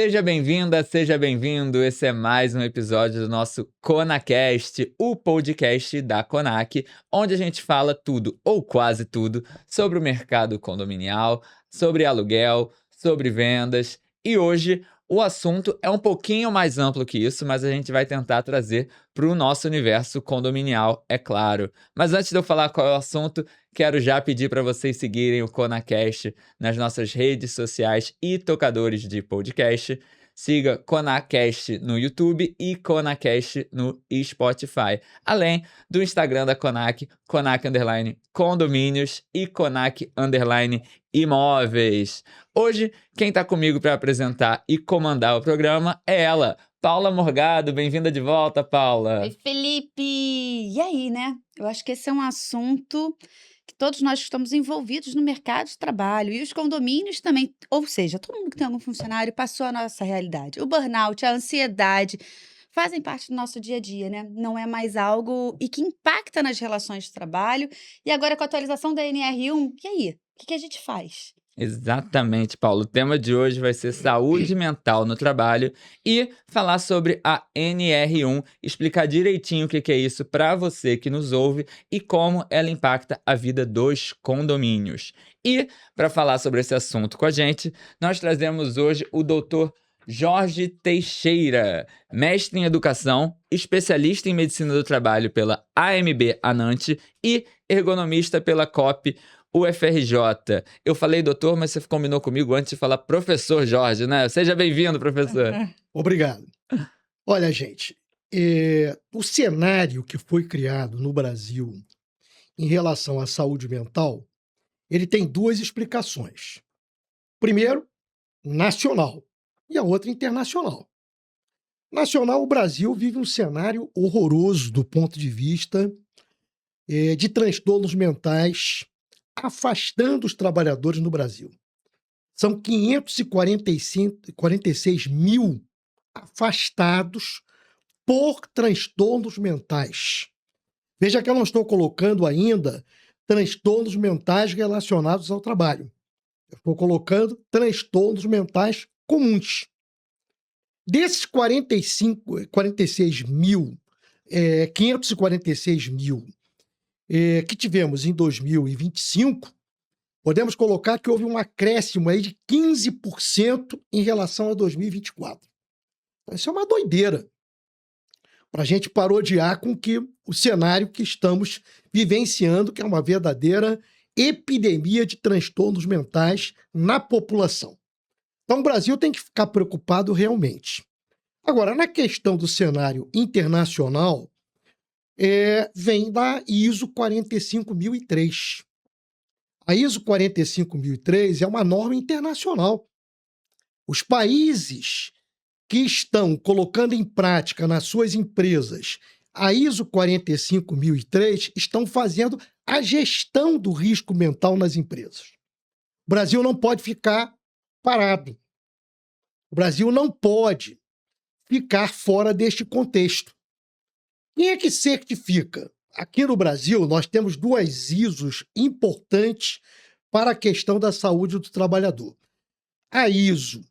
Seja bem-vinda, seja bem-vindo. Esse é mais um episódio do nosso ConaCast, o podcast da Conac, onde a gente fala tudo, ou quase tudo, sobre o mercado condominial, sobre aluguel, sobre vendas. E hoje o assunto é um pouquinho mais amplo que isso, mas a gente vai tentar trazer para o nosso universo condominial, é claro. Mas antes de eu falar qual é o assunto, quero já pedir para vocês seguirem o ConaCast nas nossas redes sociais e tocadores de podcast. Siga Conacast no YouTube e Conacast no Spotify. Além do Instagram da Conac, Conac_Condomínios e Conac_Imóveis. Hoje, quem está comigo para apresentar e comandar o programa é ela, Paula Morgado. Bem-vinda de volta, Paula. Oi, Felipe! E aí, né? Eu acho que esse é um assunto que todos nós estamos envolvidos no mercado de trabalho e os condomínios também, ou seja, todo mundo que tem algum funcionário passou a nossa realidade. O burnout, a ansiedade fazem parte do nosso dia a dia, né? Não é mais algo e que impacta nas relações de trabalho. E agora com a atualização da NR1, e aí? O que a gente faz? Exatamente, Paulo. O tema de hoje vai ser saúde mental no trabalho e falar sobre a NR1, explicar direitinho o que é isso para você que nos ouve e como ela impacta a vida dos condomínios. E para falar sobre esse assunto com a gente, nós trazemos hoje o doutor Jorge Teixeira, mestre em educação, especialista em medicina do trabalho pela AMB Anante e ergonomista pela COP UFRJ. Eu falei doutor, mas você combinou comigo antes de falar professor Jorge, né? Seja bem-vindo, professor. Obrigado. Olha, gente, o cenário que foi criado no Brasil em relação à saúde mental, ele tem duas explicações. Primeiro, nacional, e a outra internacional. Nacional, o Brasil vive um cenário horroroso do ponto de vista de transtornos mentais, afastando os trabalhadores no Brasil. São 546 mil afastados por transtornos mentais. Veja que eu não estou colocando ainda transtornos mentais relacionados ao trabalho. Eu estou colocando transtornos mentais comuns. Desses 546 mil, 546 mil que tivemos em 2025, podemos colocar que houve um acréscimo aí de 15% em relação a 2024. Então, isso é uma doideira para a gente parodiar com o cenário que estamos vivenciando, que é uma verdadeira epidemia de transtornos mentais na população. Então, o Brasil tem que ficar preocupado realmente. Agora, na questão do cenário internacional, vem da ISO 45003. A ISO 45003 é uma norma internacional. Os países que estão colocando em prática nas suas empresas a ISO 45003 estão fazendo a gestão do risco mental nas empresas. O Brasil não pode ficar parado. O Brasil não pode ficar fora deste contexto. Quem é que certifica? Aqui no Brasil, nós temos duas ISOs importantes para a questão da saúde do trabalhador. A ISO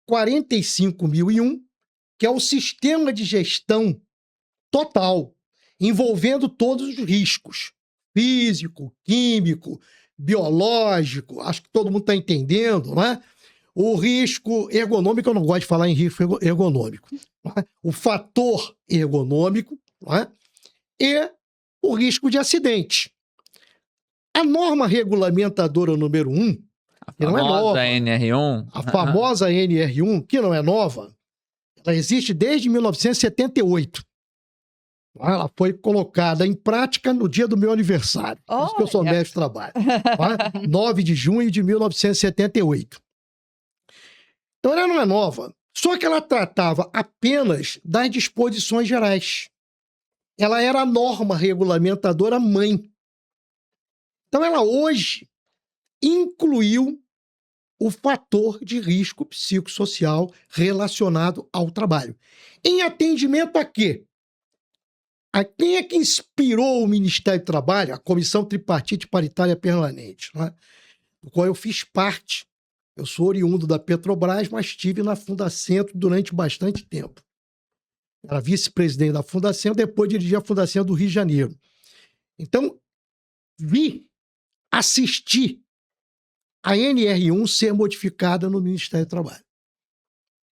45001, que é o sistema de gestão total, envolvendo todos os riscos, físico, químico, biológico, acho que todo mundo está entendendo, né? O risco ergonômico, eu não gosto de falar em risco ergonômico, né? O fator ergonômico, né? E o risco de acidente. A norma regulamentadora número 1, que não é nova, NR1. a famosa NR1, que não é nova, ela existe desde 1978. Ela foi colocada em prática no dia do meu aniversário. Por isso que eu sou mestre de trabalho. 9 de junho de 1978. Então ela não é nova. Só que ela tratava apenas das disposições gerais. Ela era a norma regulamentadora mãe. Então ela hoje incluiu o fator de risco psicossocial relacionado ao trabalho. Em atendimento a quê? A quem é que inspirou o Ministério do Trabalho, a Comissão Tripartite Paritária Permanente, né? Do qual eu fiz parte Eu sou oriundo da Petrobras, mas estive na Fundacentro durante bastante tempo. Era vice-presidente da Fundacentro, depois dirigi a Fundacentro do Rio de Janeiro. Então, assisti a NR1 ser modificada no Ministério do Trabalho.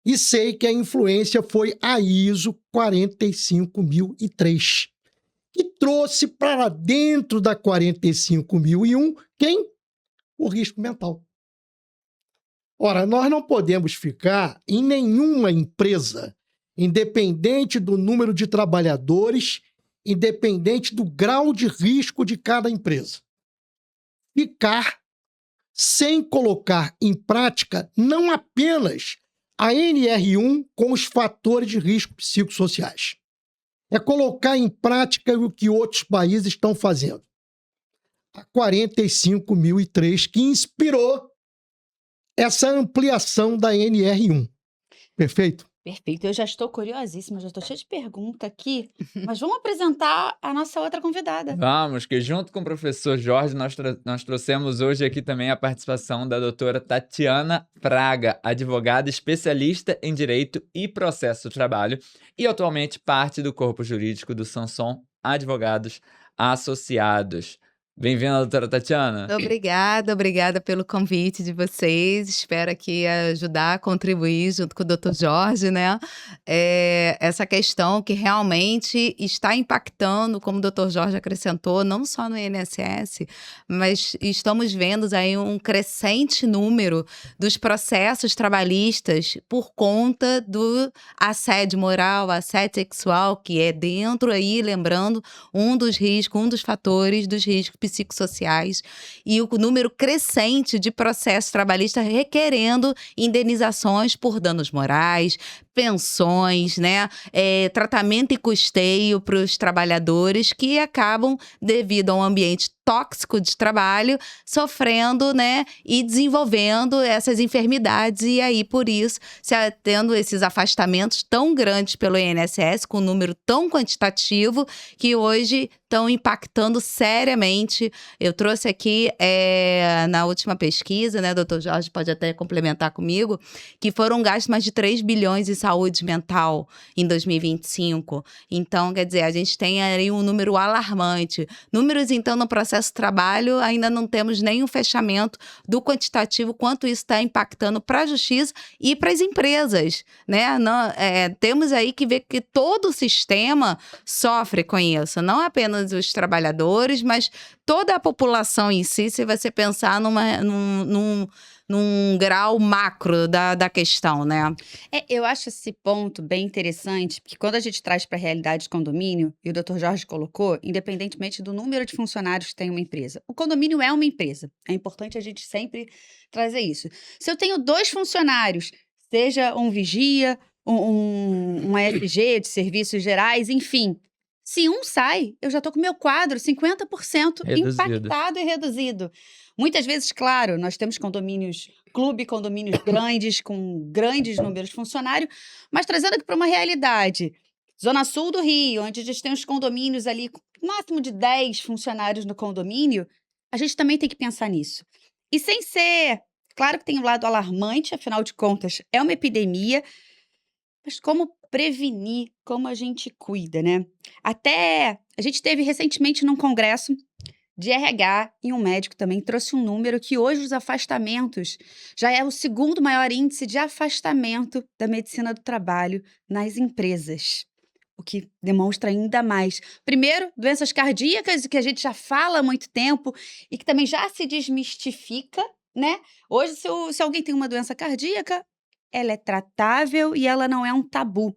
E sei que a influência foi a ISO 45003, que trouxe para dentro da 45001 quem? O risco mental. Ora, nós não podemos ficar em nenhuma empresa, independente do número de trabalhadores, independente do grau de risco de cada empresa, ficar sem colocar em prática não apenas a NR1 com os fatores de risco psicossociais. É colocar em prática o que outros países estão fazendo. A 45003, que inspirou essa ampliação da NR1. Perfeito? Perfeito. Eu já estou curiosíssima, já estou cheia de pergunta aqui, mas vamos apresentar a nossa outra convidada. Vamos, que junto com o professor Jorge, nós trouxemos hoje aqui também a participação da doutora Tatiana Fraga, advogada especialista em Direito e Processo do Trabalho e atualmente parte do corpo jurídico do Sanson Advogados Associados. Bem-vinda, doutora Tatiana. Obrigada pelo convite de vocês. Espero aqui ajudar, contribuir junto com o Dr. Jorge, né? Essa questão que realmente está impactando, como o Dr. Jorge acrescentou, não só no INSS, mas estamos vendo aí um crescente número dos processos trabalhistas por conta do assédio moral, assédio sexual, que é dentro aí, lembrando, um dos fatores dos riscos psicossociais, e o número crescente de processos trabalhistas requerendo indenizações por danos morais, pensões, né, tratamento e custeio para os trabalhadores que acabam, devido a um ambiente tóxico de trabalho, sofrendo, né, e desenvolvendo essas enfermidades, e aí por isso, tendo esses afastamentos tão grandes pelo INSS, com um número tão quantitativo, que hoje estão impactando seriamente. Eu trouxe aqui, na última pesquisa, né, Dr. Jorge pode até complementar comigo, que foram gastos mais de 3 bilhões em saúde mental em 2025. Então, quer dizer, a gente tem aí um número alarmante. Números, então, no processo de trabalho, ainda não temos nenhum fechamento do quantitativo, quanto isso está impactando para a justiça e para as empresas, né? Temos aí que ver que todo o sistema sofre com isso, não apenas os trabalhadores, mas toda a população em si, se você pensar num grau macro da questão, né? Eu acho esse ponto bem interessante, porque quando a gente traz para a realidade de condomínio, e o Dr. Jorge colocou, independentemente do número de funcionários que tem uma empresa, o condomínio é uma empresa. É importante a gente sempre trazer isso. Se eu tenho 2 funcionários, seja um vigia, um ESG de serviços gerais, enfim, se um sai, eu já estou com meu quadro 50% impactado e reduzido. Muitas vezes, claro, nós temos condomínios grandes, com grandes números de funcionários, mas trazendo aqui para uma realidade. Zona Sul do Rio, onde a gente tem os condomínios ali, com no máximo de 10 funcionários no condomínio, a gente também tem que pensar nisso. E sem ser... Claro que tem um lado alarmante, afinal de contas, é uma epidemia, mas como prevenir, como a gente cuida, né? Até a gente teve recentemente num congresso de RH e um médico também trouxe um número que hoje os afastamentos já é o 2º maior índice de afastamento da medicina do trabalho nas empresas, o que demonstra ainda mais. Primeiro, doenças cardíacas, que a gente já fala há muito tempo e que também já se desmistifica, né? Hoje, se alguém tem uma doença cardíaca, ela é tratável e ela não é um tabu.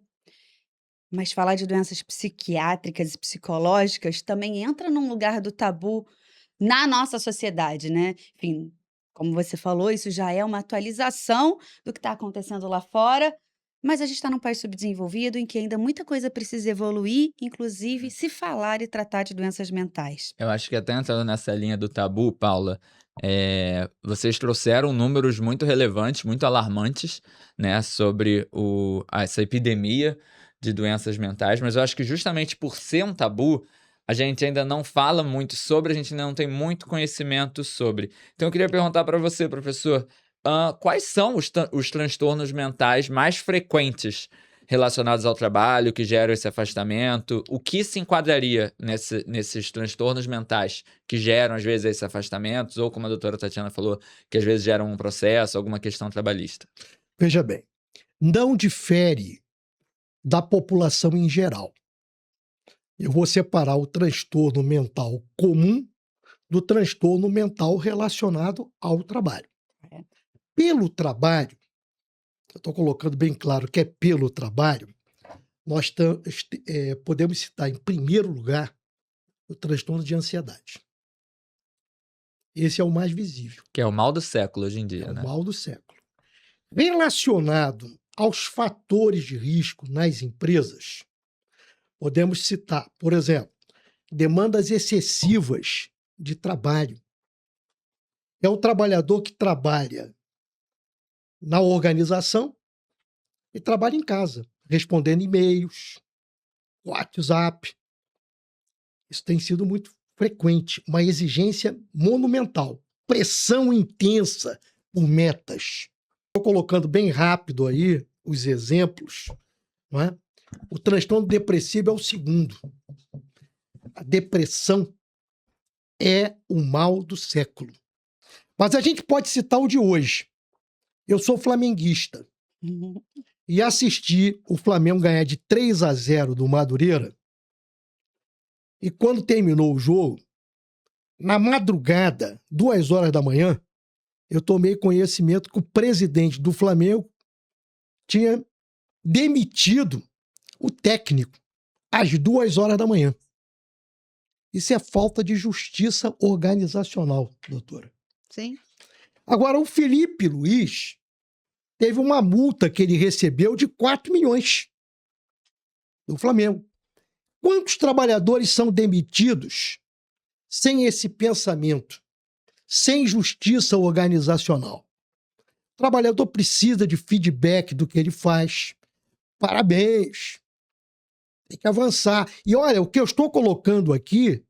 Mas falar de doenças psiquiátricas e psicológicas também entra num lugar do tabu na nossa sociedade, né? Enfim, como você falou, isso já é uma atualização do que está acontecendo lá fora, mas a gente está num país subdesenvolvido em que ainda muita coisa precisa evoluir, inclusive se falar e tratar de doenças mentais. Eu acho que até entrando nessa linha do tabu, Paula, vocês trouxeram números muito relevantes, muito alarmantes, né, sobre essa epidemia de doenças mentais, mas eu acho que justamente por ser um tabu, a gente ainda não fala muito sobre, a gente ainda não tem muito conhecimento sobre. Então eu queria perguntar para você, professor, quais são os transtornos mentais mais frequentes relacionados ao trabalho que geram esse afastamento? O que se enquadraria nesses transtornos mentais que geram, às vezes, esses afastamentos, ou como a doutora Tatiana falou, que às vezes geram um processo, alguma questão trabalhista? Veja bem, não difere da população em geral. Eu vou separar o transtorno mental comum do transtorno mental relacionado ao trabalho. Pelo trabalho, eu estou colocando bem claro que é pelo trabalho, nós podemos citar em primeiro lugar o transtorno de ansiedade. Esse é o mais visível. Que é o mal do século hoje em dia, É né? o mal do século. Relacionado aos fatores de risco nas empresas, podemos citar, por exemplo, demandas excessivas de trabalho. É o trabalhador que trabalha na organização e trabalha em casa, respondendo e-mails, WhatsApp. Isso tem sido muito frequente, uma exigência monumental, pressão intensa por metas. Estou colocando bem rápido aí os exemplos, não é? O transtorno depressivo é o segundo. A depressão é o mal do século. Mas a gente pode citar o de hoje. Eu sou flamenguista e assisti o Flamengo ganhar de 3-0 do Madureira. E quando terminou o jogo, na madrugada, 2 horas da manhã, eu tomei conhecimento que o presidente do Flamengo tinha demitido o técnico às 2 horas da manhã. Isso é falta de justiça organizacional, doutora. Sim. Agora, o Felipe Luiz teve uma multa que ele recebeu de 4 milhões do Flamengo. Quantos trabalhadores são demitidos sem esse pensamento, sem justiça organizacional? O trabalhador precisa de feedback do que ele faz. Parabéns. Tem que avançar. E olha, o que eu estou colocando aqui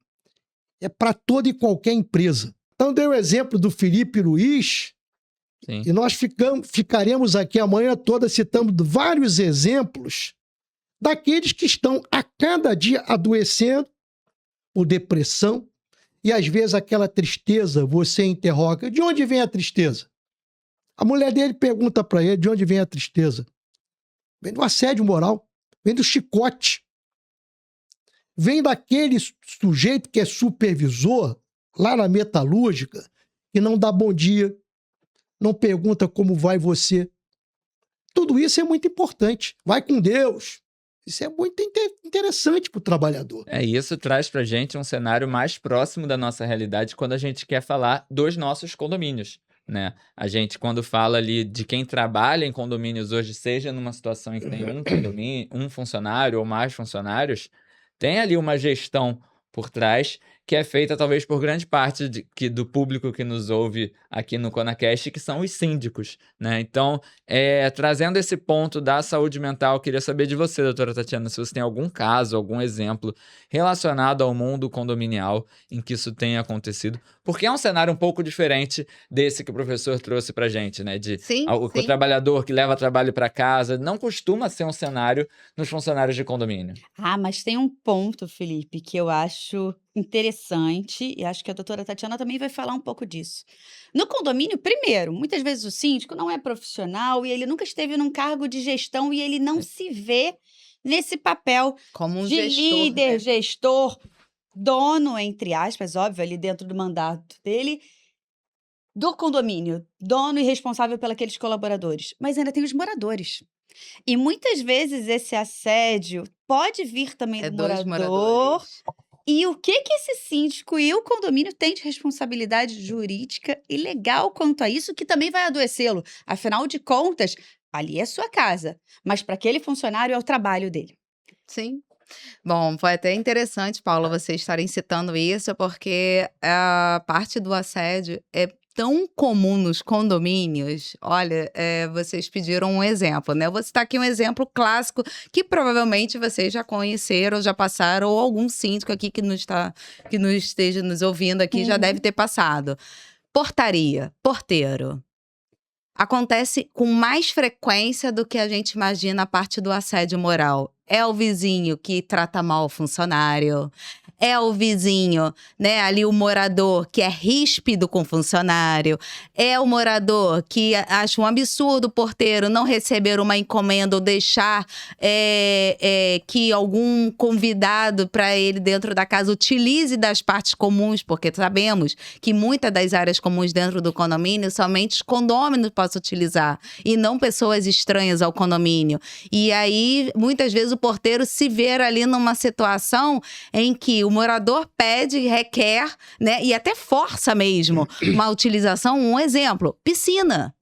é para toda e qualquer empresa. Então, dei o exemplo do Felipe Luiz. Sim. E nós ficaremos aqui a manhã toda citando vários exemplos daqueles que estão a cada dia adoecendo por depressão. E às vezes aquela tristeza, você interroga, de onde vem a tristeza? A mulher dele pergunta para ele de onde vem a tristeza. Vem do assédio moral, vem do chicote. Vem daquele sujeito que é supervisor lá na metalúrgica, que não dá bom dia, não pergunta como vai você. Tudo isso é muito importante. Vai com Deus. Isso é muito interessante para o trabalhador. E isso traz para a gente um cenário mais próximo da nossa realidade quando a gente quer falar dos nossos condomínios, né? A gente, quando fala ali de quem trabalha em condomínios hoje, seja numa situação em que tem um condomínio, um funcionário ou mais funcionários, tem ali uma gestão por trás que é feita talvez por grande parte do público que nos ouve aqui no ConaCast, que são os síndicos, né? Então, trazendo esse ponto da saúde mental, queria saber de você, doutora Tatiana, se você tem algum caso, algum exemplo relacionado ao mundo condominial em que isso tenha acontecido, porque é um cenário um pouco diferente desse que o professor trouxe pra gente, né? O trabalhador que leva trabalho para casa, não costuma ser um cenário nos funcionários de condomínio. Mas tem um ponto, Felipe, que eu acho interessante, e acho que a doutora Tatiana também vai falar um pouco disso. No condomínio, primeiro, muitas vezes o síndico não é profissional e ele nunca esteve num cargo de gestão e ele não se vê nesse papel Como um de gestor, líder, né? gestor, dono, entre aspas, óbvio, ali dentro do mandato dele, do condomínio, dono e responsável pelos colaboradores. Mas ainda tem os moradores. E muitas vezes esse assédio pode vir também do Dos morador. moradores. E o que esse síndico e o condomínio têm de responsabilidade jurídica e legal quanto a isso, que também vai adoecê-lo? Afinal de contas, ali é sua casa, mas para aquele funcionário é o trabalho dele. Sim. Bom, foi até interessante, Paula, vocês estarem citando isso, porque a parte do assédio é tão comum nos condomínios. Olha, vocês pediram um exemplo, né? Eu vou citar aqui um exemplo clássico que provavelmente vocês já conheceram, já passaram, ou algum síndico aqui que nos esteja nos ouvindo aqui já deve ter passado. Portaria, porteiro. acontece com mais frequência do que a gente imagina a parte do assédio moral. É o vizinho que trata mal o funcionário, é o vizinho, né, ali o morador que é ríspido com o funcionário, é o morador que acha um absurdo o porteiro não receber uma encomenda ou deixar que algum convidado para ele dentro da casa utilize das partes comuns, porque sabemos que muitas das áreas comuns dentro do condomínio somente os condôminos possam utilizar e não pessoas estranhas ao condomínio. E aí, muitas vezes, o porteiro se vê ali numa situação em que o morador pede, requer, né, e até força mesmo uma utilização. Um exemplo, piscina.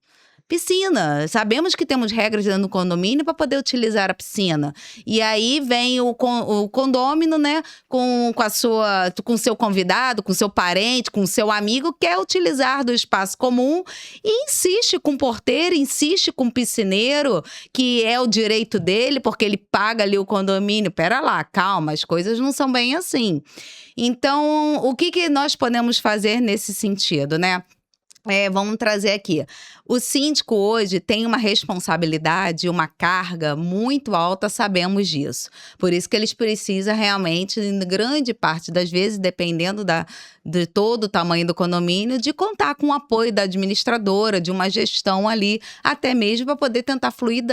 Piscina. Sabemos que temos regras dentro do condomínio para poder utilizar a piscina. E aí vem o condômino, né, com o seu convidado, com seu parente, com seu amigo, quer utilizar do espaço comum e insiste com o porteiro, insiste com o piscineiro, que é o direito dele, porque ele paga ali o condomínio. Pera lá, calma, as coisas não são bem assim. Então, o que nós podemos fazer nesse sentido, né? Vamos trazer aqui. O síndico hoje tem uma responsabilidade, uma carga muito alta, sabemos disso. Por isso que eles precisam realmente, em grande parte das vezes, dependendo de todo o tamanho do condomínio, de contar com o apoio da administradora, de uma gestão ali, até mesmo para poder tentar fluir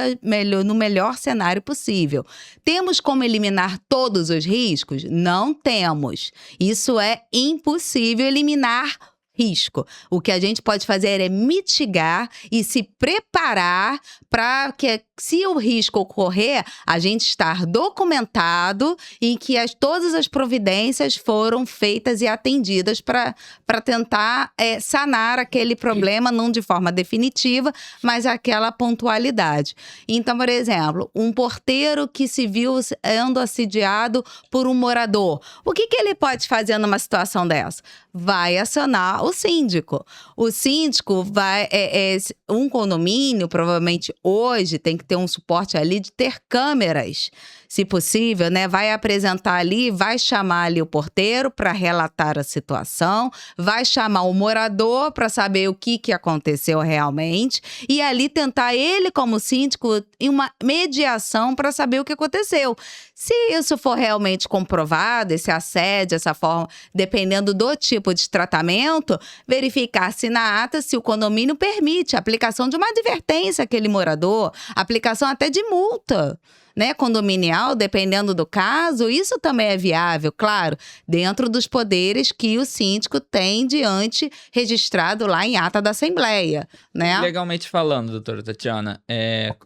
no melhor cenário possível. Temos como eliminar todos os riscos? Não temos. Isso é impossível eliminar risco. O que a gente pode fazer é mitigar e se preparar para que, se o risco ocorrer, a gente estar documentado e que todas as providências foram feitas e atendidas para tentar sanar aquele problema, não de forma definitiva, mas aquela pontualidade. Então, por exemplo, um porteiro que se viu sendo assediado por um morador, o que ele pode fazer numa situação dessa? Vai acionar o síndico. O síndico vai... um condomínio, provavelmente hoje, tem que ter um suporte ali de ter câmeras, se possível, né? Vai apresentar ali, vai chamar ali o porteiro para relatar a situação, vai chamar o morador para saber o que aconteceu realmente e ali tentar ele, como síndico, em uma mediação para saber o que aconteceu. Se isso for realmente comprovado, esse assédio, essa forma, dependendo do tipo de tratamento, verificar se na ata, se o condomínio permite a aplicação de uma advertência àquele morador, aplicação até de multa, né, condominial, dependendo do caso. Isso também é viável, claro, dentro dos poderes que o síndico tem registrado lá em ata da Assembleia, né? Legalmente falando, doutora Tatiana,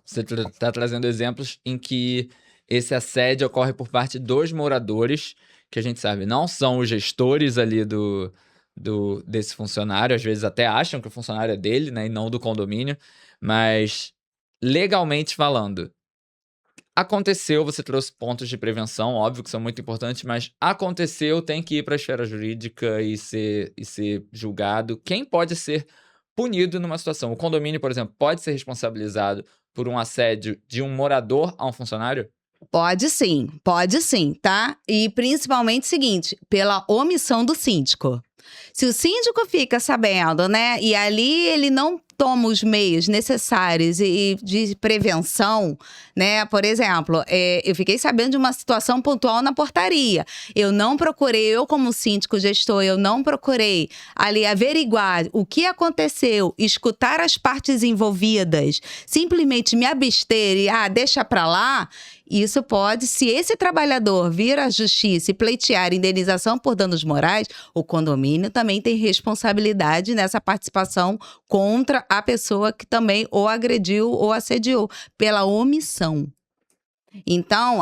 você está trazendo exemplos em que esse assédio ocorre por parte dos moradores, que a gente sabe, não são os gestores ali desse funcionário, às vezes até acham que o funcionário é dele, né, e não do condomínio, mas legalmente falando, aconteceu, você trouxe pontos de prevenção, óbvio que são muito importantes, mas aconteceu, tem que ir para a esfera jurídica e ser julgado. Quem pode ser punido numa situação? O condomínio, por exemplo, pode ser responsabilizado por um assédio de um morador a um funcionário? Pode sim, tá? E principalmente o seguinte, pela omissão do síndico. Se o síndico fica sabendo, né, e ali ele não toma os meios necessários e de prevenção, né? Por exemplo, eu fiquei sabendo de uma situação pontual na portaria. Eu não procurei, eu como síndico gestor, eu não procurei ali averiguar o que aconteceu, escutar as partes envolvidas, simplesmente me abster e deixa pra lá. Isso pode, se esse trabalhador vir à justiça e pleitear indenização por danos morais, o condomínio também tem responsabilidade nessa participação contra a pessoa que também ou agrediu ou assediou, pela omissão. Então,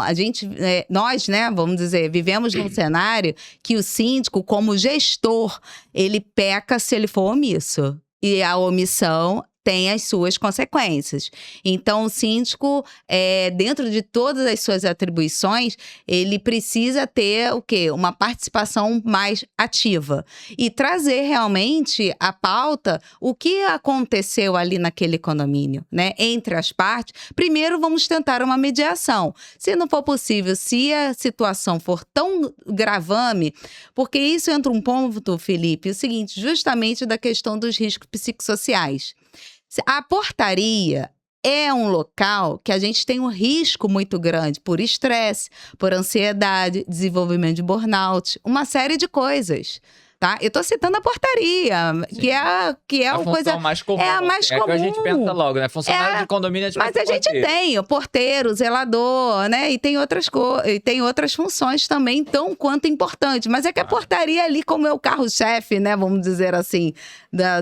nós, né, vamos dizer, vivemos num cenário que o síndico, como gestor, ele peca se ele for omisso. E a omissão tem as suas consequências. Então, o síndico, dentro de todas as suas atribuições, ele precisa ter o quê? Uma participação mais ativa. E trazer realmente à pauta o que aconteceu ali naquele condomínio, né? Entre as partes. Primeiro, vamos tentar uma mediação. Se não for possível, se a situação for tão gravame, porque isso entra um ponto, Felipe, o seguinte, justamente da questão dos riscos psicossociais. A portaria é um local que a gente tem um risco muito grande por estresse, por ansiedade, desenvolvimento de burnout, uma série de coisas. Tá? Eu tô citando a portaria, que é A uma coisa. função mais comum. É a mais É que a gente comum. pensa logo, né? Funcionário de condomínio a gente Mas pensa a gente porteiro. tem o porteiro, zelador, né? E tem outras funções também tão quanto importantes. Mas é que a portaria ali, como é o carro-chefe, né? Vamos dizer assim,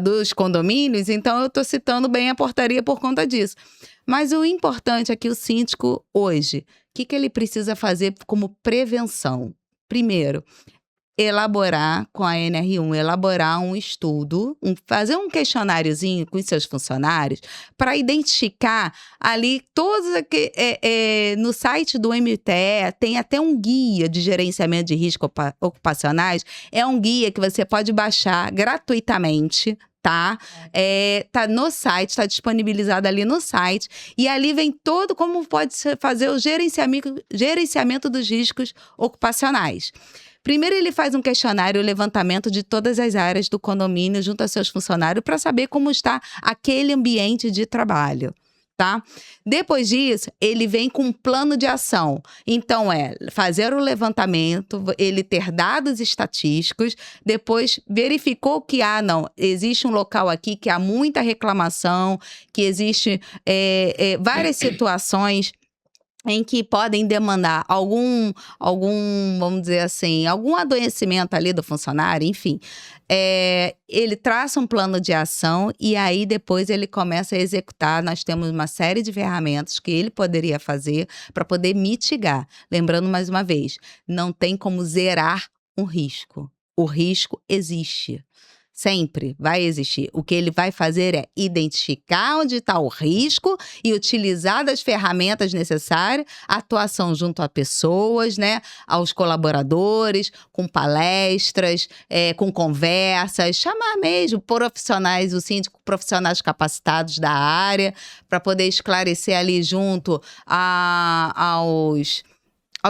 dos condomínios, então eu tô citando bem a portaria por conta disso. Mas o importante é que o síndico, hoje, o que ele precisa fazer como prevenção? Primeiro, elaborar com a NR1, elaborar um estudo, fazer um questionáriozinho com os seus funcionários para identificar ali todos no site do MTE tem até um guia de gerenciamento de riscos ocupacionais, é um guia que você pode baixar gratuitamente. Tá no site, está disponibilizado ali no site, e ali vem todo como pode fazer o gerenciamento dos riscos ocupacionais. Primeiro, ele faz um questionário, levantamento de todas as áreas do condomínio junto a seus funcionários para saber como está aquele ambiente de trabalho, tá? Depois disso, ele vem com um plano de ação. Então, fazer o levantamento, ele ter dados estatísticos, depois verificou que, existe um local aqui que há muita reclamação, que existe várias situações em que podem demandar algum, vamos dizer assim, algum adoecimento ali do funcionário, enfim. Ele traça um plano de ação e aí depois ele começa a executar. Nós temos uma série de ferramentas que ele poderia fazer para poder mitigar. Lembrando mais uma vez, não tem como zerar um risco. O risco existe. Sempre vai existir. O que ele vai fazer é identificar onde está o risco e utilizar das ferramentas necessárias, atuação junto a pessoas, né, aos colaboradores, com palestras, com conversas, chamar mesmo profissionais, o síndico, profissionais capacitados da área, para poder esclarecer ali junto aos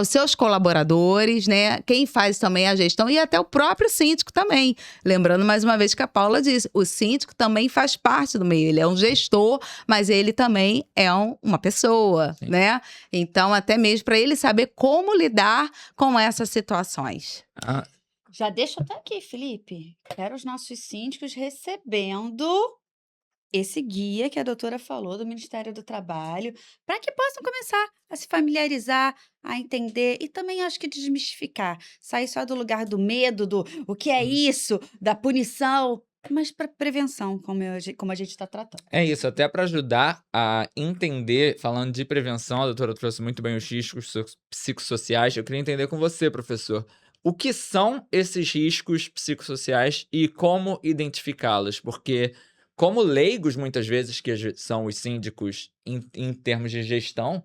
seus colaboradores, né? Quem faz também a gestão e até o próprio síndico também. Lembrando mais uma vez que a Paula disse, o síndico também faz parte do meio. Ele é um gestor, mas ele também é uma pessoa, Sim. né? Então, até mesmo para ele saber como lidar com essas situações. Já deixa até aqui, Felipe. Quero os nossos síndicos recebendo esse guia que a doutora falou do Ministério do Trabalho, para que possam começar a se familiarizar, a entender e também acho que desmistificar. Sair só do lugar do medo, do o que é isso, da punição, mas para prevenção, como a gente está tratando. É isso, até para ajudar a entender, falando de prevenção, a doutora trouxe muito bem os riscos psicossociais. Eu queria entender com você, professor, o que são esses riscos psicossociais e como identificá-los? Porque, como leigos, muitas vezes, que são os síndicos em termos de gestão,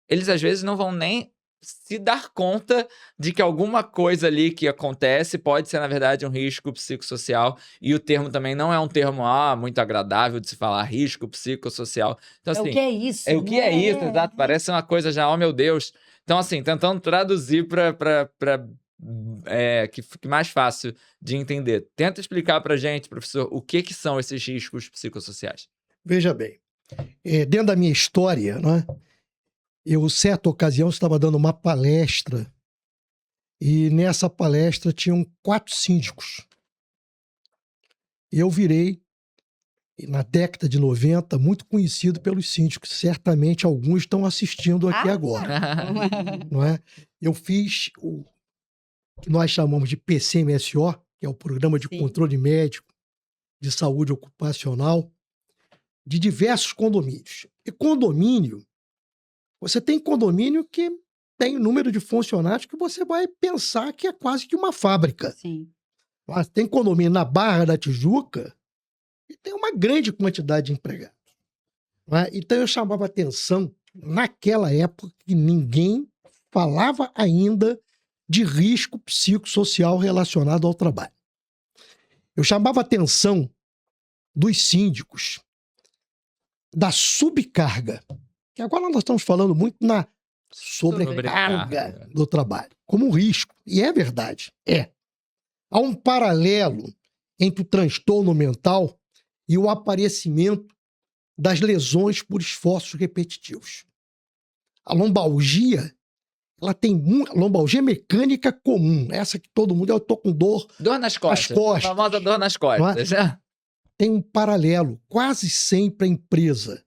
eles às vezes não vão nem se dar conta de que alguma coisa ali que acontece pode ser, na verdade, um risco psicossocial. E o termo também não é um termo muito agradável de se falar, risco psicossocial. Então, assim, o que é isso? o que é isso, exato? Parece uma coisa já, oh meu Deus. Então, assim, tentando traduzir para que fique mais fácil de entender. Tenta explicar para gente, professor, o que são esses riscos psicossociais. Veja bem, dentro da minha história, né, eu, certa ocasião, estava dando uma palestra e nessa palestra tinham 4 síndicos. E eu virei, na década de 90, muito conhecido pelos síndicos. Certamente alguns estão assistindo aqui agora. Não é? Eu fiz o que nós chamamos de PCMSO, que é o Programa de Controle Médico de Saúde Ocupacional, de diversos condomínios. E condomínio, você tem condomínio que tem um número de funcionários que você vai pensar que é quase que uma fábrica. Sim. Mas tem condomínio na Barra da Tijuca e tem uma grande quantidade de empregados. Então eu chamava atenção, naquela época, que ninguém falava ainda de risco psicossocial relacionado ao trabalho. Eu chamava atenção dos síndicos da subcarga, que agora nós estamos falando muito na sobrecarga do trabalho, como um risco. E é verdade, Há um paralelo entre o transtorno mental e o aparecimento das lesões por esforços repetitivos. A lombalgia, ela tem lombalgia mecânica comum, essa que todo mundo, eu tô com dor. Dor nas costas. costas. A famosa dor nas costas. Tem um paralelo. Quase sempre a empresa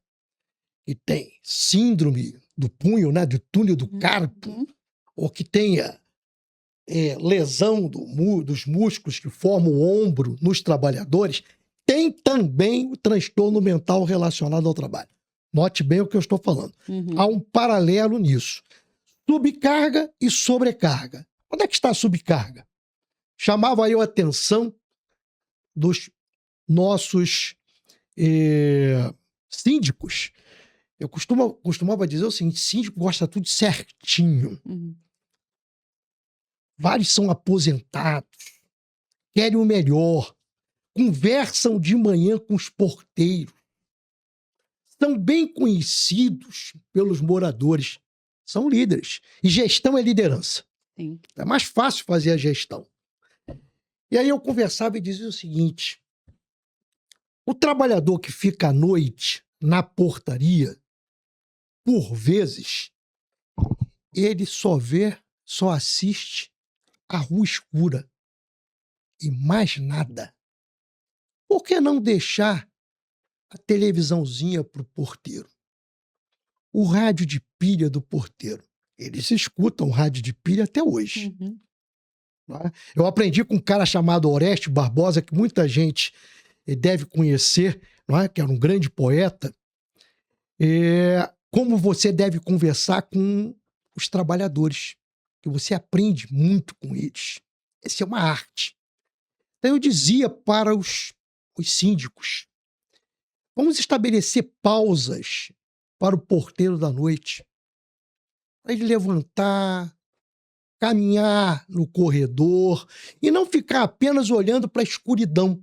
que tem síndrome do punho, né, do túnel do carpo, ou que tenha lesão dos músculos que formam o ombro nos trabalhadores, tem também o transtorno mental relacionado ao trabalho. Note bem o que eu estou falando. Há um paralelo nisso. Subcarga e sobrecarga. Onde é que está a subcarga? Chamava eu a atenção dos nossos síndicos. Eu costumava dizer o seguinte: síndico gosta tudo certinho. Vários são aposentados, querem o melhor, conversam de manhã com os porteiros, são bem conhecidos pelos moradores, são líderes. E gestão é liderança. Sim. É mais fácil fazer a gestão. E aí eu conversava e dizia o seguinte: o trabalhador que fica à noite na portaria, por vezes, ele só assiste a rua escura e mais nada. Por que não deixar a televisãozinha para o porteiro? O rádio de pilha do porteiro. Eles escutam o rádio de pilha até hoje. Eu aprendi com um cara chamado Oreste Barbosa, que muita gente deve conhecer, que era um grande poeta, como você deve conversar com os trabalhadores, que você aprende muito com eles. Essa é uma arte. Então eu dizia para os síndicos: vamos estabelecer pausas para o porteiro da noite, para ele levantar, caminhar no corredor e não ficar apenas olhando para a escuridão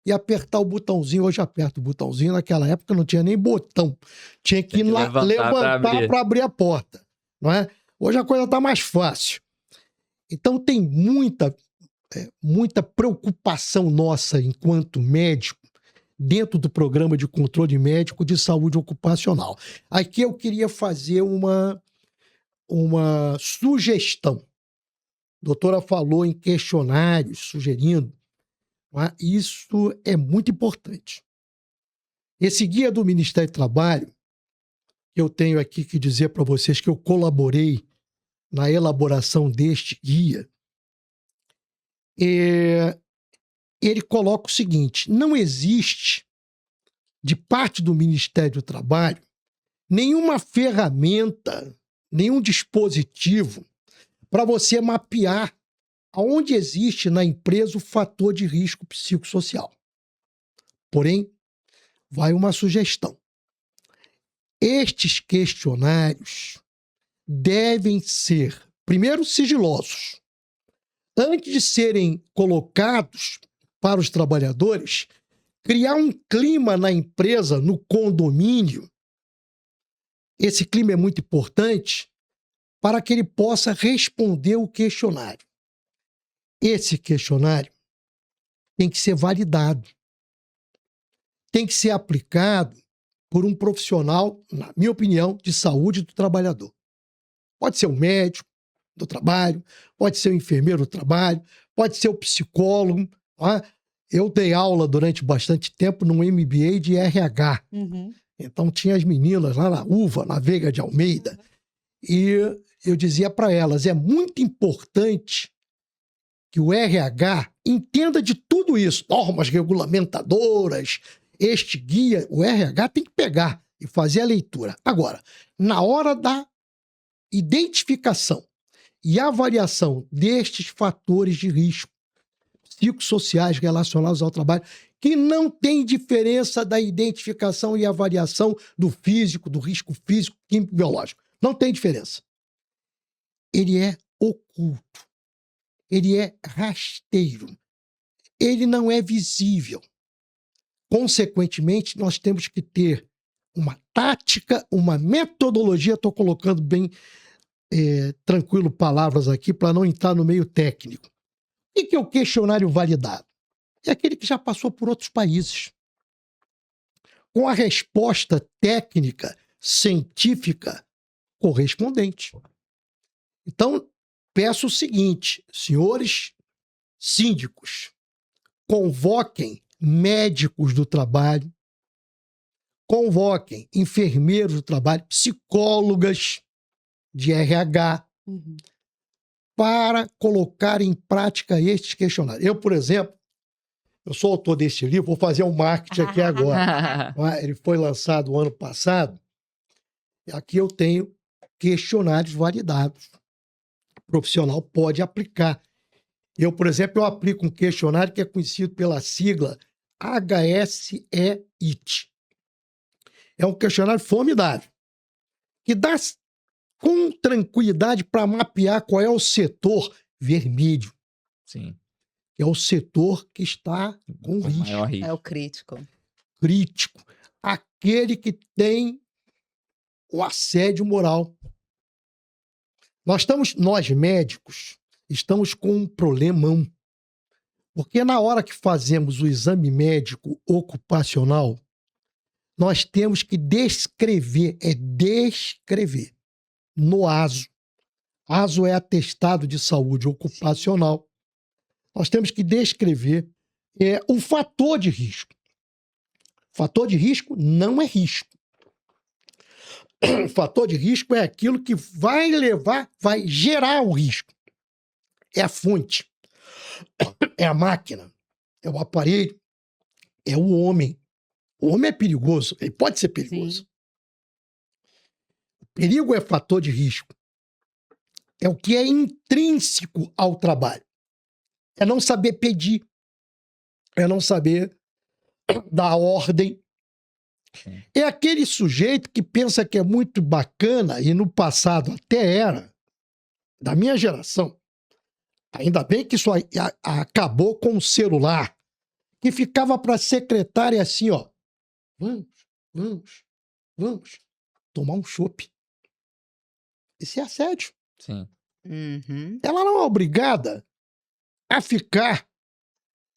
e apertar o botãozinho. Hoje aperta o botãozinho, naquela época não tinha nem botão, tinha que ir lá levantar para abrir a porta, não é? Hoje a coisa está mais fácil. Então tem muita preocupação nossa enquanto médico dentro do programa de controle médico de saúde ocupacional. Aqui eu queria fazer uma sugestão. A doutora falou em questionários, sugerindo. Isso é muito importante. Esse guia do Ministério do Trabalho, eu tenho aqui que dizer para vocês que eu colaborei na elaboração deste guia, ele coloca o seguinte: não existe, de parte do Ministério do Trabalho, nenhuma ferramenta, nenhum dispositivo para você mapear aonde existe na empresa o fator de risco psicossocial. Porém, vai uma sugestão. Estes questionários devem ser, primeiro, sigilosos. Antes de serem colocados para os trabalhadores, criar um clima na empresa, no condomínio. Esse clima é muito importante para que ele possa responder o questionário. Esse questionário tem que ser validado. Tem que ser aplicado por um profissional, na minha opinião, de saúde do trabalhador. Pode ser o médico do trabalho, pode ser o enfermeiro do trabalho, pode ser o psicólogo. Eu dei aula durante bastante tempo num MBA de RH. Então tinha as meninas lá na UVA, na Veiga de Almeida, e eu dizia para elas: é muito importante que o RH entenda de tudo isso, normas regulamentadoras, este guia, o RH tem que pegar e fazer a leitura. Agora, na hora da identificação e avaliação destes fatores de risco psicossociais relacionados ao trabalho, que não tem diferença da identificação e avaliação do físico, do risco físico, químico, biológico. Não tem diferença. Ele é oculto. Ele é rasteiro. Ele não é visível. Consequentemente, nós temos que ter uma tática, uma metodologia. Estou colocando bem tranquilo palavras aqui para não entrar no meio técnico. O que é o questionário validado? É aquele que já passou por outros países. com a resposta técnica, científica correspondente. Então, peço o seguinte, senhores síndicos, convoquem médicos do trabalho, convoquem enfermeiros do trabalho, psicólogas de RH, para colocar em prática estes questionários. Eu, por exemplo, eu sou autor deste livro, vou fazer um marketing aqui agora. Ele foi lançado ano passado. E aqui eu tenho questionários validados. O profissional pode aplicar. Eu, por exemplo, eu aplico um questionário que é conhecido pela sigla HSE-IT. É um questionário formidável, que dá com tranquilidade para mapear qual é o setor vermelho. Sim. Que é o setor que está com O maior risco. É o crítico. crítico. Aquele que tem o assédio moral. Nós médicos, estamos com um problemão. Porque na hora que fazemos o exame médico ocupacional, nós temos que descrever no ASO. ASO é atestado de saúde ocupacional. Nós temos que descrever o fator de risco. Fator de risco não é risco. O fator de risco é aquilo que vai gerar o risco. É a fonte, é a máquina, é o aparelho, é o homem. O homem é perigoso, ele pode ser perigoso. Sim. O perigo é fator de risco. É o que é intrínseco ao trabalho. É não saber pedir, é não saber dar ordem. É aquele sujeito que pensa que é muito bacana, e no passado até era, da minha geração. Ainda bem que isso acabou com o celular, que ficava para a secretária assim, ó. Vamos tomar um chopp. Isso é assédio. Sim. Ela não é obrigada a ficar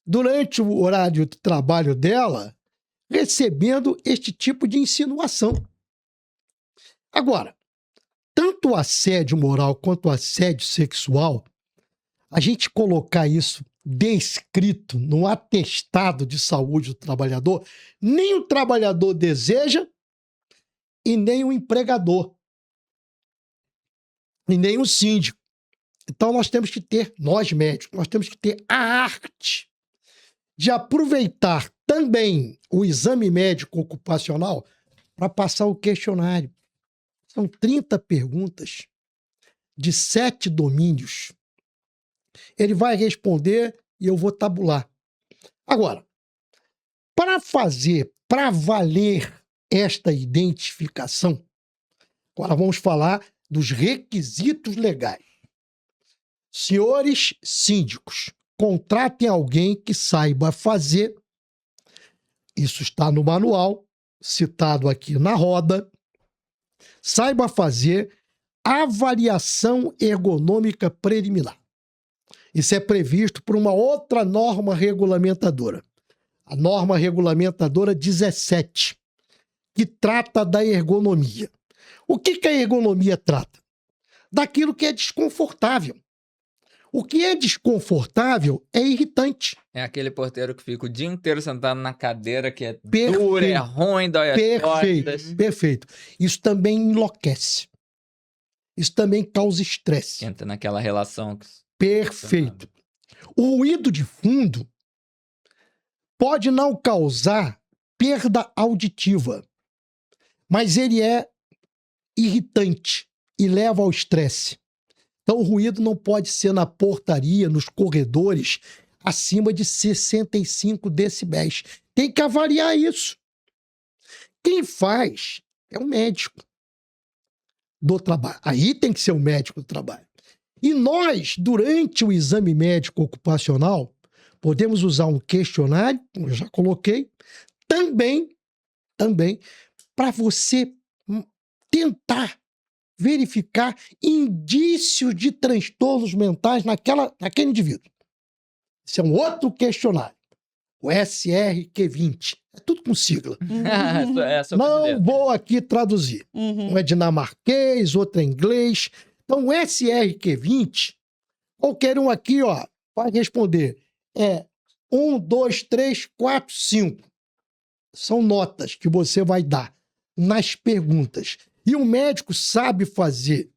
durante o horário de trabalho dela recebendo este tipo de insinuação. Agora, tanto o assédio moral quanto o assédio sexual, a gente colocar isso descrito no atestado de saúde do trabalhador, nem o trabalhador deseja e nem o empregador, e nem o síndico. Então nós médicos, nós temos que ter a arte de aproveitar também o exame médico ocupacional para passar o questionário. São 30 perguntas de 7 domínios. Ele vai responder e eu vou tabular. Agora, para valer esta identificação, agora vamos falar dos requisitos legais. Senhores síndicos, contratem alguém que saiba fazer, isso está no manual, citado aqui na roda, saiba fazer avaliação ergonômica preliminar. Isso é previsto por uma outra norma regulamentadora, a norma regulamentadora 17, que trata da ergonomia. O que a ergonomia trata? Daquilo que é desconfortável. O que é desconfortável é irritante. É aquele porteiro que fica o dia inteiro sentado na cadeira, que é Perfeito. dura, é ruim, dói as costas. Perfeito. Isso também enlouquece. Isso também causa estresse. Entra naquela relação que... Perfeito. O ruído de fundo pode não causar perda auditiva, mas ele é irritante e leva ao estresse. Então, o ruído não pode ser na portaria, nos corredores, acima de 65 decibéis. Tem que avaliar isso. Quem faz é o médico do trabalho. Aí tem que ser o médico do trabalho. E nós, durante o exame médico ocupacional, podemos usar um questionário, como eu já coloquei, também para você tentar verificar indícios de transtornos mentais naquele indivíduo. Esse é um outro questionário. o SRQ20. É tudo com sigla. É só Não brasileiro. vou aqui traduzir. Uhum. Um é dinamarquês, outro é inglês. Então, o SRQ20, qualquer um aqui, ó, vai responder. É 1, 2, 3, 4, 5. São notas que você vai dar nas perguntas. E o médico sabe fazer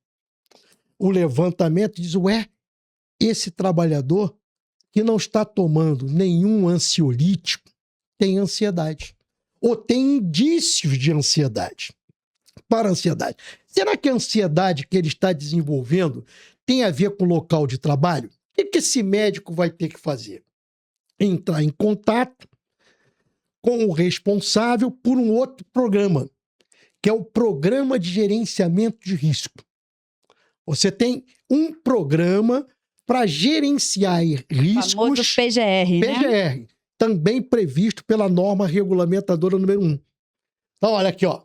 o levantamento e diz, ué, esse trabalhador que não está tomando nenhum ansiolítico tem ansiedade. Ou tem indícios de ansiedade. Para a ansiedade. Será que a ansiedade que ele está desenvolvendo tem a ver com o local de trabalho? O que esse médico vai ter que fazer? Entrar em contato com o responsável por um outro programa, que é o Programa de Gerenciamento de Risco. Você tem um programa para gerenciar riscos. Famoso PGR, né? PGR, também previsto pela norma regulamentadora número 1. Então, olha aqui, ó.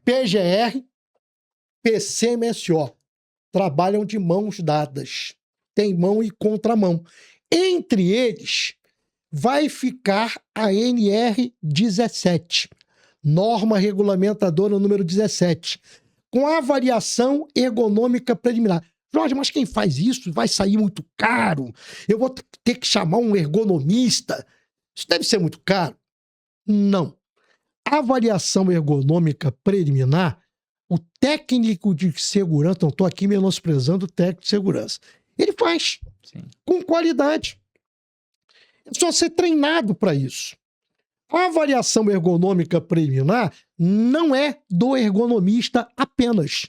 PGR, PCMSO, trabalham de mãos dadas. Tem mão e contramão. Entre eles, vai ficar a NR17, norma regulamentadora número 17, com avaliação ergonômica preliminar. Jorge, mas quem faz isso vai sair muito caro. Eu vou ter que chamar um ergonomista. Isso deve ser muito caro? Não. Avaliação ergonômica preliminar, o técnico de segurança, não estou aqui menosprezando o técnico de segurança, ele faz. Sim. Com qualidade. É só ser treinado para isso. A avaliação ergonômica preliminar não é do ergonomista apenas.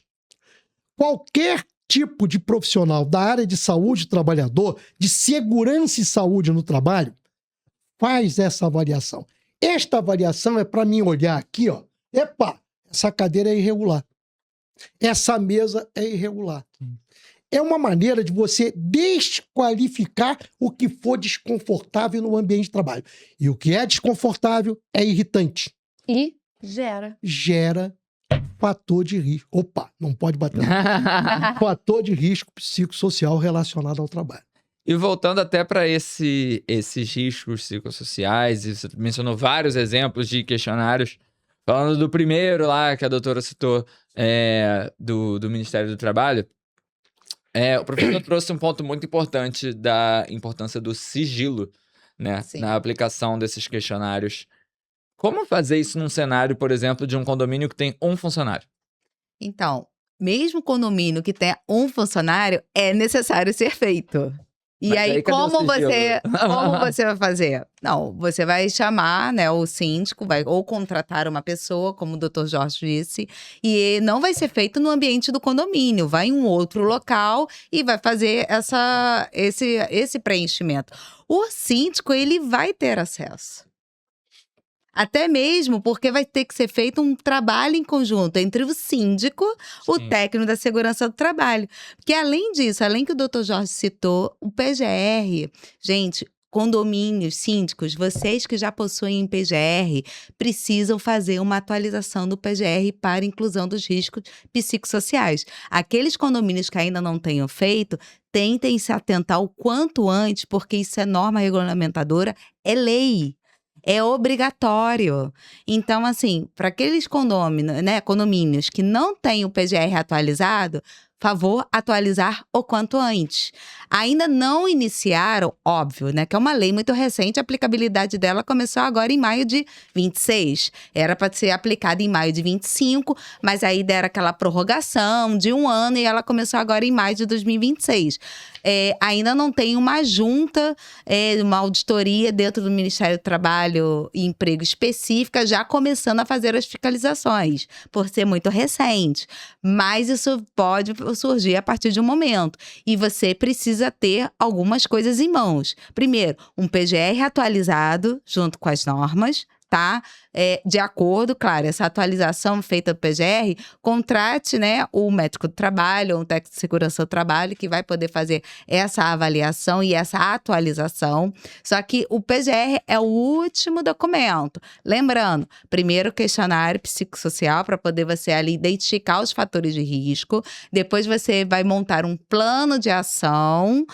Qualquer tipo de profissional da área de saúde do trabalhador, de segurança e saúde no trabalho, faz essa avaliação. Esta avaliação é para mim olhar aqui, ó. Epa, essa cadeira é irregular. Essa mesa é irregular. É uma maneira de você desqualificar o que for desconfortável no ambiente de trabalho. E o que é desconfortável é irritante. E gera. Gera fator de risco. Opa, não pode bater. Fator de risco psicossocial relacionado ao trabalho. E voltando até para esses riscos psicossociais, e você mencionou vários exemplos de questionários, falando do primeiro lá que a doutora citou, do Ministério do Trabalho, o professor trouxe um ponto muito importante da importância do sigilo, né, Sim. na aplicação desses questionários. Como fazer isso num cenário, por exemplo, de um condomínio que tem um funcionário? Então, mesmo condomínio que tenha um funcionário, é necessário ser feito. E Mas aí, aí, cadê o como você sigilo? vai fazer? Não, você vai chamar, né, o síndico, vai ou contratar uma pessoa, como o Dr. Jorge disse, e não vai ser feito no ambiente do condomínio, vai em um outro local e vai fazer esse preenchimento. O síndico, ele vai ter acesso. Até mesmo porque vai ter que ser feito um trabalho em conjunto entre o síndico, o Sim. técnico da segurança do trabalho. Porque além disso, além que o Dr. Jorge citou, o PGR, gente, condomínios, síndicos, vocês que já possuem PGR, precisam fazer uma atualização do PGR para inclusão dos riscos psicossociais. Aqueles condomínios que ainda não tenham feito, tentem se atentar o quanto antes, porque isso é norma regulamentadora, é lei. É obrigatório. Então, assim, para aqueles condomínios que não têm o PGR atualizado, favor atualizar o quanto antes. Ainda não iniciaram, óbvio, né? Que é uma lei muito recente, a aplicabilidade dela começou agora em maio de 26. Era para ser aplicada em maio de 25, mas aí deram aquela prorrogação de 1 ano e ela começou agora em maio de 2026. Ainda não tem uma junta, uma auditoria dentro do Ministério do Trabalho e Emprego específica, já começando a fazer as fiscalizações, por ser muito recente. Mas isso pode surgir a partir de um momento. E você precisa ter algumas coisas em mãos. Primeiro, um PGR atualizado, junto com as normas, tá? de acordo, claro, essa atualização feita do PGR, contrate, né, o médico do trabalho ou um técnico de segurança do trabalho que vai poder fazer essa avaliação e essa atualização. Só que o PGR é o último documento. Lembrando, primeiro questionário psicossocial para poder você ali identificar os fatores de risco. Depois você vai montar um plano de ação.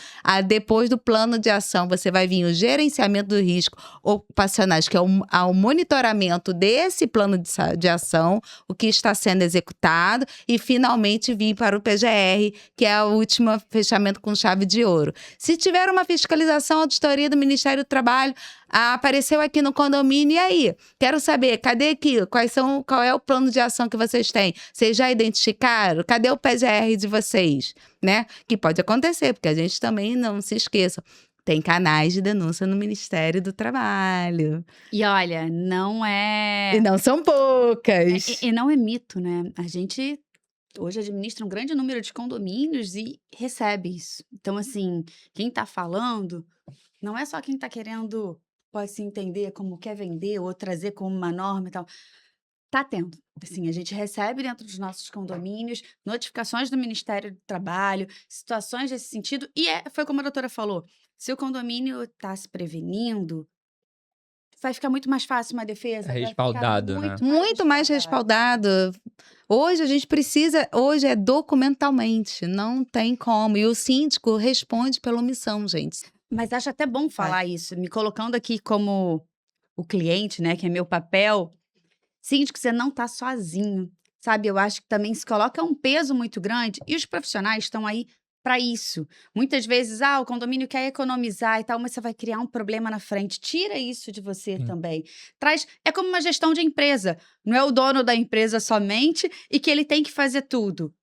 Depois do plano de ação, você vai vir o gerenciamento do risco ocupacionais, que é o monitoramento desse plano de ação, o que está sendo executado, e finalmente vir para o PGR, que é o último fechamento com chave de ouro. Se tiver uma fiscalização, auditoria do Ministério do Trabalho, apareceu aqui no condomínio, e aí? Quero saber, cadê aqui? Qual é o plano de ação que vocês têm? Vocês já identificaram? Cadê o PGR de vocês? Né? Que pode acontecer, porque a gente também, não se esqueça, tem canais de denúncia no Ministério do Trabalho. E olha, não é... E não são poucas. E não é mito, né? A gente hoje administra um grande número de condomínios e recebe isso. Então, assim, quem tá falando não é só quem tá querendo, pode se entender como quer vender ou trazer como uma norma e tal. Tá tendo. Assim, a gente recebe dentro dos nossos condomínios notificações do Ministério do Trabalho, situações desse sentido. E foi como a doutora falou, se o condomínio está se prevenindo, vai ficar muito mais fácil uma defesa. vai ficar Respaldado, né? Muito mais respaldado. Hoje a gente precisa, hoje é documentalmente, não tem como. E o síndico responde pela omissão, gente. Mas acho até bom falar isso, me colocando aqui como o cliente, né, que é meu papel. Síndico, você não tá sozinho, sabe? Eu acho que também se coloca um peso muito grande e os profissionais estão aí para isso. Muitas vezes, o condomínio quer economizar e tal, mas você vai criar um problema na frente. Tira isso de você também. É como uma gestão de empresa. Não é o dono da empresa somente e que ele tem que fazer tudo.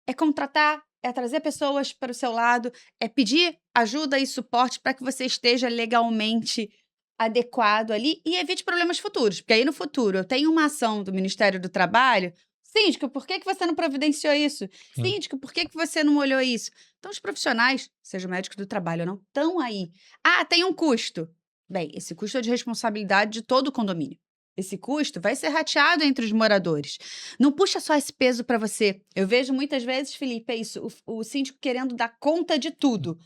É contratar, é trazer pessoas para o seu lado, é pedir ajuda e suporte para que você esteja legalmente adequado ali e evite problemas futuros. Porque aí no futuro eu tenho uma ação do Ministério do Trabalho, síndico, por que você não providenciou isso? Síndico, por que você não olhou isso? Então os profissionais, seja médicos do trabalho ou não, estão aí. Tem um custo. Bem, esse custo é de responsabilidade de todo o condomínio. Esse custo vai ser rateado entre os moradores. Não puxa só esse peso para você. Eu vejo muitas vezes, Felipe, isso, o síndico querendo dar conta de tudo.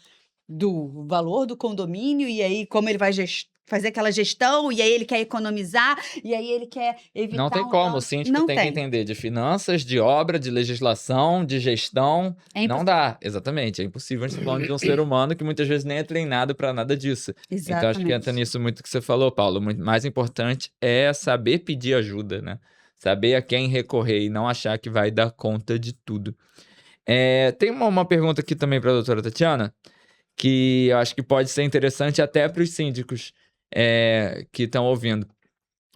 Do valor do condomínio, e aí como ele vai fazer aquela gestão, e aí ele quer economizar, e aí ele quer evitar Não tem como, o síndico Não tem que entender de finanças, de obra, de legislação, de gestão. Não dá, exatamente, é impossível a gente falando de um ser humano que muitas vezes nem é treinado para nada disso. Exatamente. Então acho que entra nisso muito que você falou, Paulo. Muito mais importante é saber pedir ajuda, né? Saber a quem recorrer e não achar que vai dar conta de tudo. Tem uma pergunta aqui também para a doutora Tatiana, que eu acho que pode ser interessante até para os síndicos que estão ouvindo.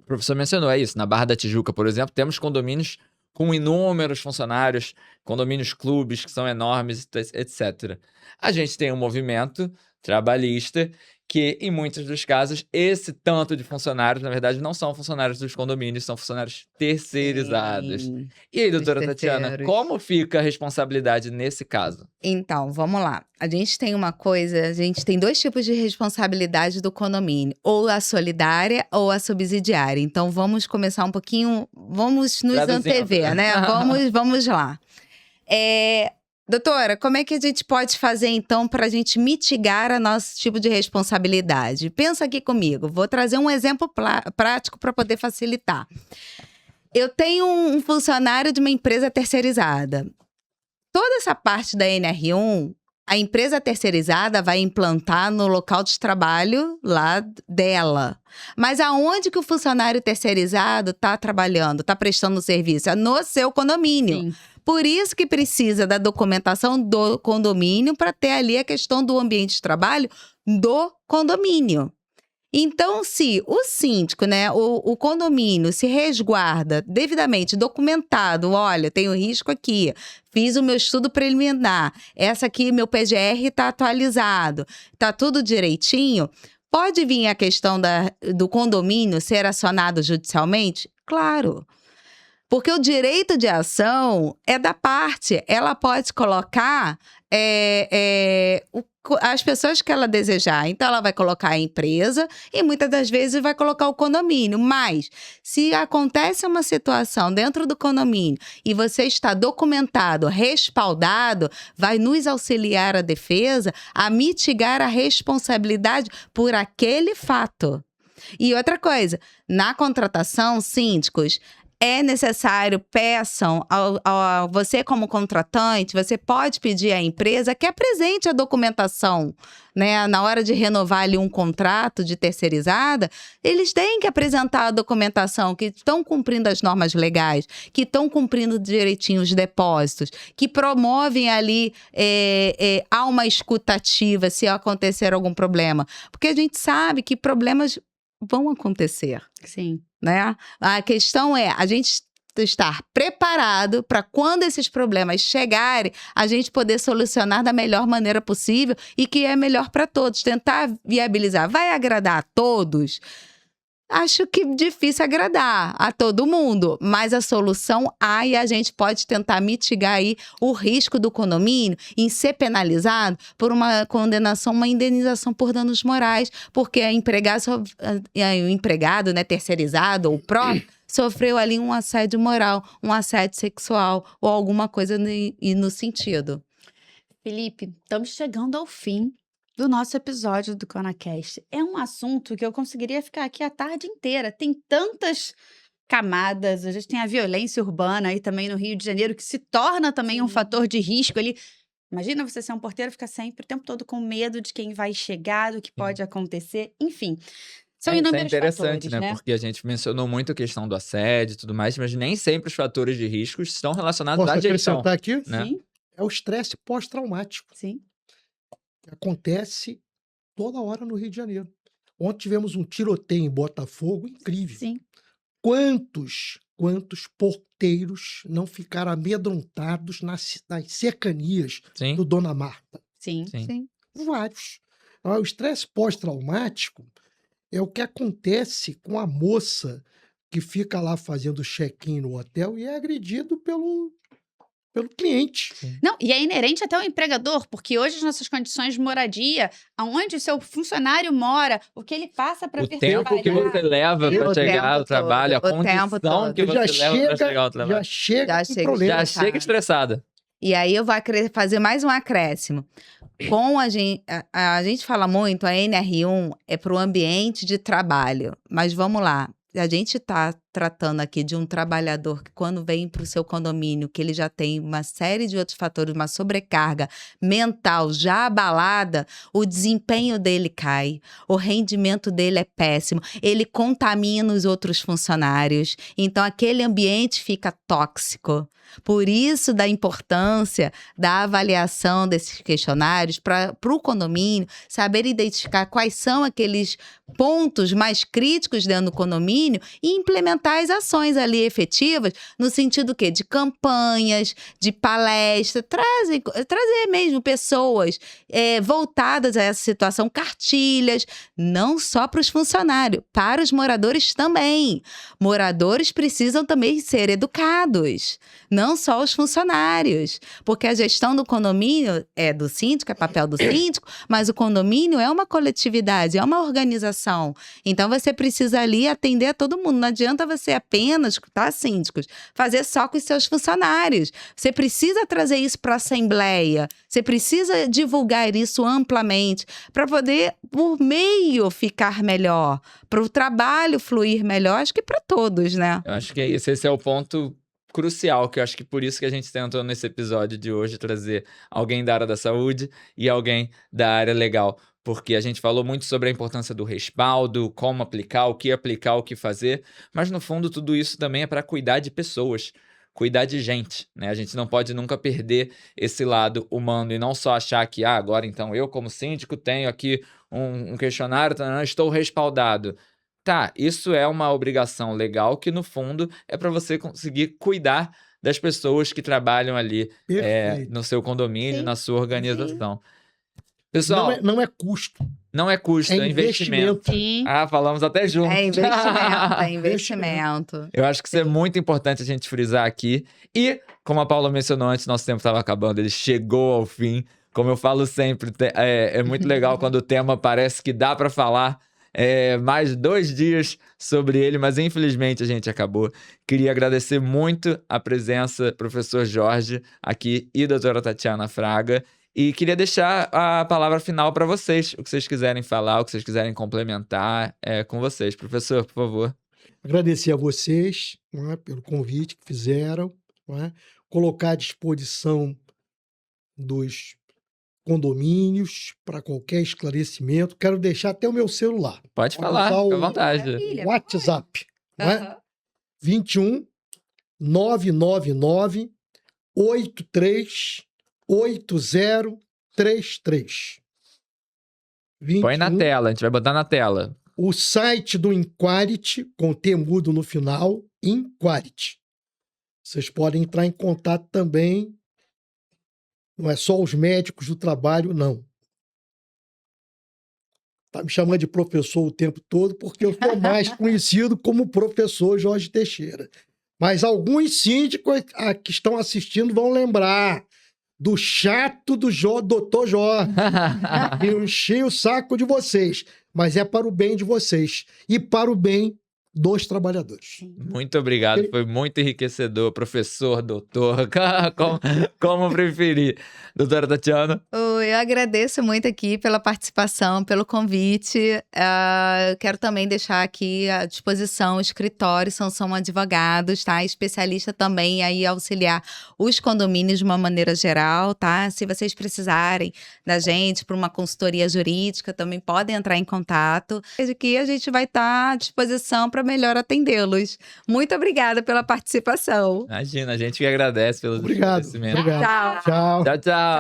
O professor mencionou isso, na Barra da Tijuca, por exemplo, temos condomínios com inúmeros funcionários, condomínios clubes que são enormes, etc. A gente tem um movimento trabalhista que, em muitos dos casos, esse tanto de funcionários, na verdade, não são funcionários dos condomínios, são funcionários terceirizados. Sim, E aí, doutora os Tatiana, terceiros. como fica a responsabilidade nesse caso? Então, vamos lá. A gente tem dois tipos de responsabilidade do condomínio, ou a solidária ou a subsidiária. Então, vamos começar um pouquinho, vamos nos Traduzindo. antever, né? Vamos lá. Doutora, como é que a gente pode fazer, então, para a gente mitigar o nosso tipo de responsabilidade? Pensa aqui comigo, vou trazer um exemplo prático para poder facilitar. Eu tenho um funcionário de uma empresa terceirizada. Toda essa parte da NR1, a empresa terceirizada vai implantar no local de trabalho lá dela. Mas aonde que o funcionário terceirizado está trabalhando, está prestando serviço? É no seu condomínio. Sim. Por isso que precisa da documentação do condomínio para ter ali a questão do ambiente de trabalho do condomínio. Então, se o síndico, né, o condomínio se resguarda devidamente documentado, olha, tenho risco aqui, fiz o meu estudo preliminar, essa aqui, meu PGR está atualizado, está tudo direitinho, pode vir a questão do condomínio ser acionado judicialmente? Claro. Porque o direito de ação é da parte. Ela pode colocar as pessoas que ela desejar. Então, ela vai colocar a empresa e muitas das vezes vai colocar o condomínio. Mas, se acontece uma situação dentro do condomínio e você está documentado, respaldado, vai nos auxiliar a defesa a mitigar a responsabilidade por aquele fato. E outra coisa, na contratação, síndicos, é necessário, peçam, você como contratante, você pode pedir à empresa que apresente a documentação, né? Na hora de renovar ali um contrato de terceirizada, eles têm que apresentar a documentação, que estão cumprindo as normas legais, que estão cumprindo direitinho os depósitos, que promovem ali há uma escutativa se acontecer algum problema. Porque a gente sabe que problemas vão acontecer. Sim. Né? A questão é a gente estar preparado para quando esses problemas chegarem, a gente poder solucionar da melhor maneira possível e que é melhor para todos. Tentar viabilizar. Vai agradar a todos? Acho que difícil agradar a todo mundo, mas a solução há e a gente pode tentar mitigar aí o risco do condomínio em ser penalizado por uma condenação, uma indenização por danos morais, porque o empregado, né, terceirizado ou próprio, sofreu ali um assédio moral, um assédio sexual ou alguma coisa no sentido. Felipe, estamos chegando ao fim do nosso episódio do ConaCast. É um assunto que eu conseguiria ficar aqui a tarde inteira. Tem tantas camadas, a gente tem a violência urbana aí também no Rio de Janeiro, que se torna também um fator de risco ali. Imagina você ser um porteiro e ficar sempre o tempo todo com medo de quem vai chegar, do que pode acontecer, enfim. São Isso é inúmeros interessante, fatores, né? né? Porque a gente mencionou muito a questão do assédio e tudo mais, mas nem sempre os fatores de riscos estão relacionados Posso à gestão. acrescentar aqui? Né? Sim, É o estresse pós-traumático, sim. que acontece toda hora no Rio de Janeiro. Ontem tivemos um tiroteio em Botafogo incrível. Sim. Quantos porteiros não ficaram amedrontados nas cercanias Sim, do Dona Marta? Sim. sim. Vários. O estresse pós-traumático é o que acontece com a moça que fica lá fazendo check-in no hotel e é agredido pelo cliente. Não, e é inerente até ao empregador, porque hoje as nossas condições de moradia, aonde o seu funcionário mora, o que ele passa para O vir tempo que trabalhar. você leva O para chegar tempo ao trabalho, a todo, o tempo condição todo. que você leva para chegar ao trabalho. Já chega Já com chega problema. Já estressado. chega estressada. E aí eu vou fazer mais um acréscimo. Com a gente fala muito, a NR1 é para o ambiente de trabalho. Mas vamos lá, a gente está tratando aqui de um trabalhador que quando vem para o seu condomínio, que ele já tem uma série de outros fatores, uma sobrecarga mental já abalada, o desempenho dele cai, o rendimento dele é péssimo, ele contamina os outros funcionários, então aquele ambiente fica tóxico. Por isso da importância da avaliação desses questionários para o condomínio saber identificar quais são aqueles pontos mais críticos dentro do condomínio e implementar as ações ali efetivas no sentido quê? De campanhas, de palestras, trazer mesmo pessoas voltadas a essa situação, cartilhas, não só para os funcionários, para os moradores também. Moradores precisam também ser educados, não só os funcionários, porque a gestão do condomínio é do síndico, é papel do síndico, mas o condomínio é uma coletividade, é uma organização. Então você precisa ali atender a todo mundo. Não adianta você apenas, tá, síndicos, fazer só com os seus funcionários. Você precisa trazer isso para a assembleia, você precisa divulgar isso amplamente para poder, por meio, ficar melhor, para o trabalho fluir melhor, acho que para todos, né? Eu acho que é isso. Esse é o ponto crucial, que eu acho que por isso que a gente tentou nesse episódio de hoje trazer alguém da área da saúde e alguém da área legal, porque a gente falou muito sobre a importância do respaldo, como aplicar, o que fazer, mas no fundo tudo isso também é para cuidar de pessoas, cuidar de gente, né? A gente não pode nunca perder esse lado humano e não só achar que, agora então eu como síndico tenho aqui um questionário, estou respaldado. Tá, isso é uma obrigação legal que, no fundo, é para você conseguir cuidar das pessoas que trabalham ali Perfeito. no seu condomínio, Sim, na sua organização. Pessoal, Não é custo, não é custo, é é investimento. investimento. Sim. Ah, falamos até juntos. É investimento, é investimento. Eu acho que isso é muito importante a gente frisar aqui. E, como a Paula mencionou antes, nosso tempo estava acabando, ele chegou ao fim. Como eu falo sempre, é muito legal quando o tema parece que dá para falar mais 2 dias sobre ele, mas infelizmente a gente acabou. Queria agradecer muito a presença do professor Jorge aqui e doutora Tatiana Fraga. E queria deixar a palavra final para vocês. O que vocês quiserem falar, o que vocês quiserem complementar, é com vocês. Professor, por favor. Agradecer a vocês, não é, pelo convite que fizeram, não é, colocar à disposição dos condomínios para qualquer esclarecimento. Quero deixar até o meu celular. Pode Pode falar, usar fica à o vontade. Maravilha. WhatsApp, não é? Aham. 21 999 83 8033. Põe na 21. tela, a gente vai botar na tela. O site do Inquality, com T mudo no final, Inquality. Vocês podem entrar em contato também. Não é só os médicos do trabalho, não. Tá me chamando de professor o tempo todo, porque eu sou mais conhecido como professor Jorge Teixeira. Mas alguns síndicos que estão assistindo vão lembrar do chato do Dr. Jorge. Eu enchi o saco de vocês, mas é para o bem de vocês e para o bem dos trabalhadores. Muito obrigado, foi muito enriquecedor, professor, doutor, como preferir. Doutora Tatiana? Eu agradeço muito aqui pela participação, pelo convite. Eu quero também deixar aqui à disposição o escritório, são advogados, tá? Especialista também aí auxiliar os condomínios de uma maneira geral, tá? Se vocês precisarem da gente para uma consultoria jurídica, também podem entrar em contato. Aqui a gente vai estar à disposição para melhor atendê-los. Muito obrigada pela participação. Imagina, a gente que agradece pelos Obrigado. esclarecimentos. Obrigado. Tchau. Tchau. Tchau, tchau.